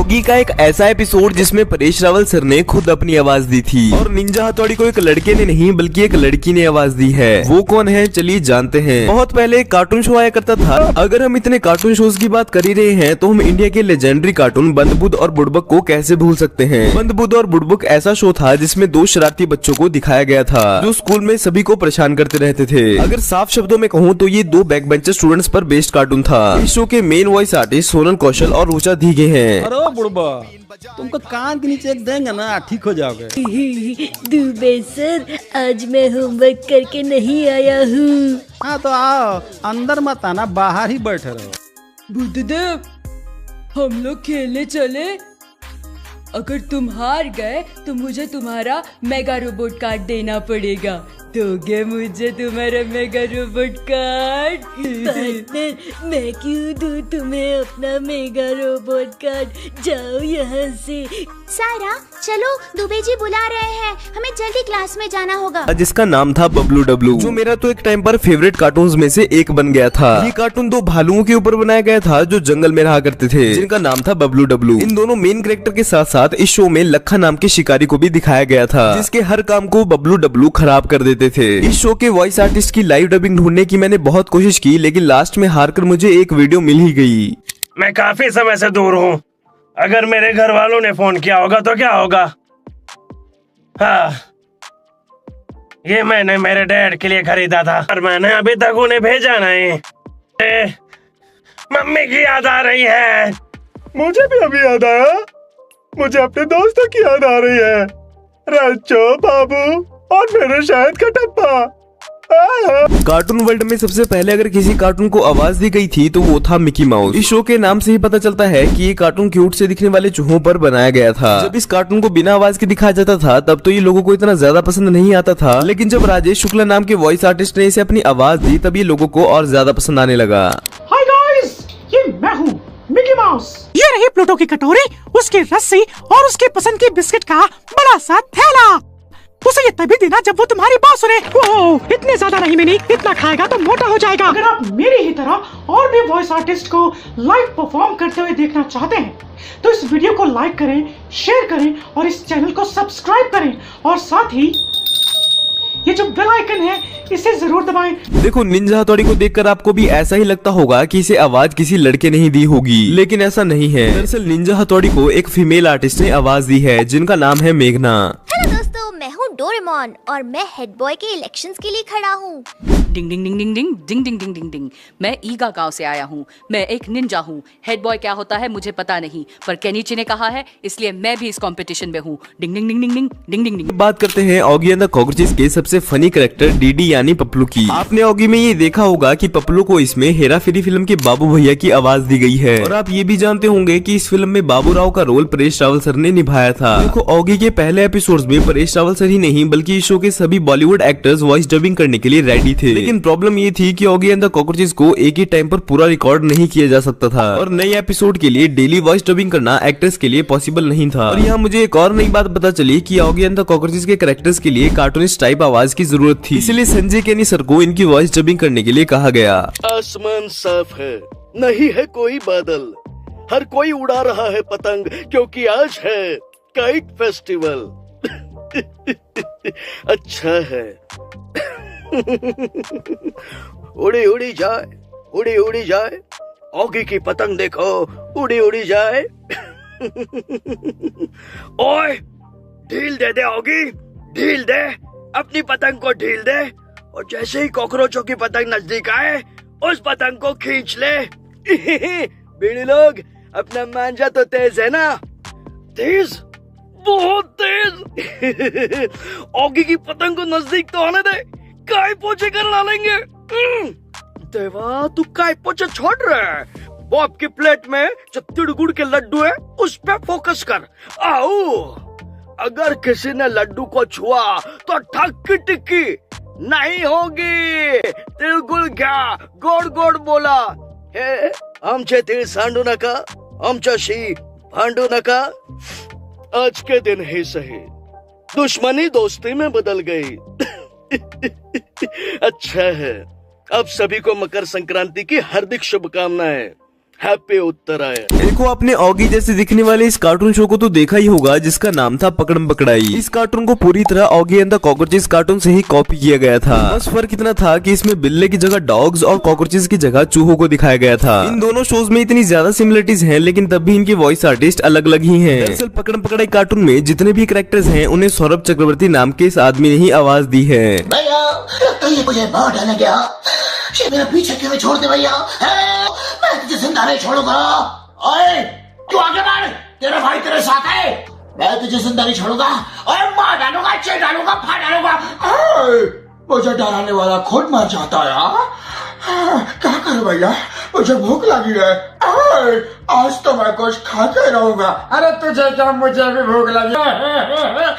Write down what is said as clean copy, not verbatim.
Oggy का एक ऐसा एपिसोड जिसमें परेश रावल सर ने खुद अपनी आवाज दी थी और निंजा हथौड़ी को एक लड़के ने नहीं बल्कि एक लड़की ने आवाज दी है। वो कौन है चलिए जानते हैं। बहुत पहले एक कार्टून शो आया करता था। अगर हम इतने कार्टून शोज की बात कर ही रहे हैं तो हम इंडिया के लेजेंडरी कार्टून बंद-बुद्ध और बुड़बक को कैसे भूल सकते हैं। बंद-बुद्ध और बुड़बक ऐसा शो था जिसमें दो शरारती बच्चों को दिखाया गया था जो स्कूल में सभी को परेशान करते रहते थे। अगर साफ शब्दों में कहूँ तो ये दो बैक बेंचर स्टूडेंट्स पर बेस्ड कार्टून था। इस शो के मेन वॉइस आर्टिस्ट सोनल कौशल और ऋचा धीगे हैं। अरे बुड़बा तुमको कान के नीचे एक देंगे ना ठीक हो जाओगे। दुबे सर आज मैं होमवर्क करके नहीं आया हूँ। हाँ तो आओ अंदर मत आना बाहर ही बैठे रहो। बुद्धदेव हम लोग खेलने चले। अगर तुम हार गए तो मुझे तुम्हारा मेगा रोबोट कार्ड देना पड़ेगा। दोगे मुझे तुम्हारा मेगा रोबोट कार्ड? पार्टनर मैं क्यों दूँ तुम्हें अपना मेगा रोबोट कार्ड, जाओ यहाँ से। सारा चलो दुबे जी बुला रहे हैं, हमें जल्दी क्लास में जाना होगा। जिसका नाम था बबलू डब्लू, जो मेरा तो एक टाइम पर फेवरेट कार्टून्स में से एक बन गया था। ये कार्टून दो भालुओं के ऊपर बनाया गया था जो जंगल में रहा करते थे, जिनका नाम था बबलू डब्लू। इन दोनों मेन कैरेक्टर के साथ साथ इस शो में लखा नाम के शिकारी को भी दिखाया गया था जिसके हर काम को बबलू डब्लू खराब कर देते थे। इस शो के वॉइस आर्टिस्ट की लाइव डबिंग ढूंढने की मैंने बहुत कोशिश की लेकिन लास्ट में हारकर मुझे एक वीडियो मिल ही गई। मैं काफी समय से दूर हूँ। अगर मेरे घर वालों ने फोन किया होगा तो क्या होगा? हाँ, ये मैंने मेरे डैड के लिए खरीदा था और मैंने अभी तक उन्हें भेजा नहीं। मम्मी की याद आ रही है। मुझे भी अभी याद आया। मुझे अपने दोस्तों की याद आ रही है, रच्चो, बाबू और मेरे शायद का टप्पा। कार्टून वर्ल्ड में सबसे पहले अगर किसी कार्टून को आवाज दी गई थी तो वो था मिकी माउस। इस शो के नाम से ही पता चलता है कि ये कार्टून क्यूट से दिखने वाले चूहों पर बनाया गया था। जब इस कार्टून को बिना आवाज के दिखाया जाता था तब तो ये लोगों को इतना ज्यादा पसंद नहीं आता था, लेकिन जब राजेश शुक्ला नाम के वॉइस आर्टिस्ट ने इसे अपनी आवाज दी तब ये लोगों को और ज्यादा पसंद आने लगा। हाय गाइस, ये मैं हूँ मिकी माउस। ये रही प्लूटो की कटोरी, उसकी रस्सी और उसके पसंद की बिस्किट का बड़ा सा थैला। उसे ये तभी देना जब वो तुम्हारी बात सुने। ओह, इतने ज्यादा नहीं मिनी, इतना खाएगा तो मोटा हो जाएगा। अगर आप मेरी ही तरह और भी वॉइस आर्टिस्ट को लाइव परफॉर्म करते हुए देखना चाहते हैं तो इस वीडियो को लाइक करें, शेयर करें और इस चैनल को सब्सक्राइब करें और साथ ही ये जो बेल आइकन है इसे जरूर दबाएं। देखो निंजा हथौड़ी को देखकर आपको भी ऐसा ही लगता होगा कि इसे आवाज किसी लड़के ने ही दी होगी, लेकिन ऐसा नहीं है। दरअसल निंजा हथौड़ी को एक फीमेल आर्टिस्ट ने आवाज दी है जिनका नाम है मेघना। हेलो दोस्तों, मैं हूँ डोरेमोन और मैं हेड बॉय के इलेक्शंस के लिए खड़ा हूँ। डिंग डिंग डिंग डिंग डिंग डिंग डिंग डिंग डिंग डिंग। मैं ईगा गांव से आया हूँ। मैं एक निंजा हूँ। हेड बॉय क्या होता है मुझे पता नहीं, पर केनिची ने कहा है इसलिए मैं भी इस कंपटीशन में हूँ। डिंग डिंग डिंग डिंग डिंग डिंग डिंग डिंग। बात करते हैं ऑगी एंड द कॉकरोचेस के सबसे फनी कैरेक्टर डीडी यानी पप्लू की। आपने ऑगी में ये देखा होगा कि पप्लू को इसमें हेरा फेरी फिल्म के बाबू भैया की आवाज दी गई है और आप ये भी जानते होंगे कि इस फिल्म में बाबू राव का रोल परेश रावल सर ने निभाया था। देखो ऑगी के पहले एपिसोड्स में परेश रावल सर ही नहीं बल्कि इस शो के सभी बॉलीवुड एक्टर्स वॉइस डबिंग करने के लिए रेडी थे, लेकिन प्रॉब्लम ये थी कि ऑगी एंड द कॉकरोचेस को एक ही टाइम पर पूरा रिकॉर्ड नहीं किया जा सकता था और नए एपिसोड के लिए डेली वॉइस डबिंग करना एक्टर्स के लिए पॉसिबल नहीं था। और यहाँ मुझे एक और नई बात पता चली कि ऑगी एंड द कॉकरोचेस के कैरेक्टर्स के लिए कार्टूनिस्ट टाइप आवाज की जरूरत थी, इसलिए संजय केनी सर को इनकी वॉइस डबिंग करने के लिए कहा गया। आसमान साफ है, नहीं है कोई बादल, हर कोई उड़ा रहा है पतंग क्योंकि आज है काइट फेस्टिवल। अच्छा है। उड़ी उड़ी जाए, उड़ी उड़ी जाए, ऑगी की पतंग देखो उड़ी उड़ी जाए। ओए ढील दे दे ऑगी, ढील दे, अपनी पतंग को ढील दे और जैसे ही कॉकरोचों की पतंग नजदीक आए उस पतंग को खींच ले। बीड़ी लोग अपना मांझा तो तेज है ना? तेज, बहुत तेज। ऑगी की पतंग को नजदीक तो आने दे, काय पोछे कर डालेंगे। देवा तू काय पोछे छोड़ रहा है, वो आपकी प्लेट में जो तिड़गुड़ के लड्डू है उस पे फोकस कर। आओ, अगर किसी ने लड्डू को छुआ तो ठक्की टिक्की नहीं होगी। तिळगुळ घ्या, गोड गोड बोला। हे आमचे तीळ सांडू नका, आमच्याशी भांडू नका। आज के दिन ही सही दुश्मनी दोस्ती में बदल गई। अच्छा है, अब सभी को मकर संक्रांति की हार्दिक शुभकामनाएं। हैप्पी उत्तरायण। देखो, आपने ऑगी जैसे दिखने वाले इस कार्टून शो को तो देखा ही होगा, जिसका नाम था पकड़म पकड़ाई। इस कार्टून को पूरी तरह Oggy and the cockroaches cartoon से ही कॉपी किया गया था। बस फर्क इतना था कि इसमें बिल्ले की जगह डॉग्स और कॉकरोचेस की जगह चूहों को दिखाया गया था। इन दोनों शोज में इतनी ज्यादा सिमिलरिटीज हैं, लेकिन तब भी इनके वॉइस आर्टिस्ट अलग अलग ही हैं। दरअसल पकड़म पकड़ाई कार्टून में जितने भी कैरेक्टर्स हैं, उन्हें सौरभ चक्रवर्ती नाम के इस आदमी ने ही आवाज दी है। भैया तो ये मुझे मार डालने गया, ये मेरा पीछे क्यों छोड़ दे भैया, मैं तुझे जिंदा नहीं छोड़ूंगा। ओए तू आगे बढ़, तेरा भाई तेरे साथ है, मैं तुझे जिंदा नहीं छोड़ूंगा। ओए मार डालूंगा, चेक डालूंगा, फाड़ डालूंगा। मुझे डराने वाला खुद मर जाता है। क्या करूं भैया, मुझे भूख लगी है, आज तो मैं कुछ खा के रहूंगा। अरे तुझे क्या, मुझे भी भूख लगी है।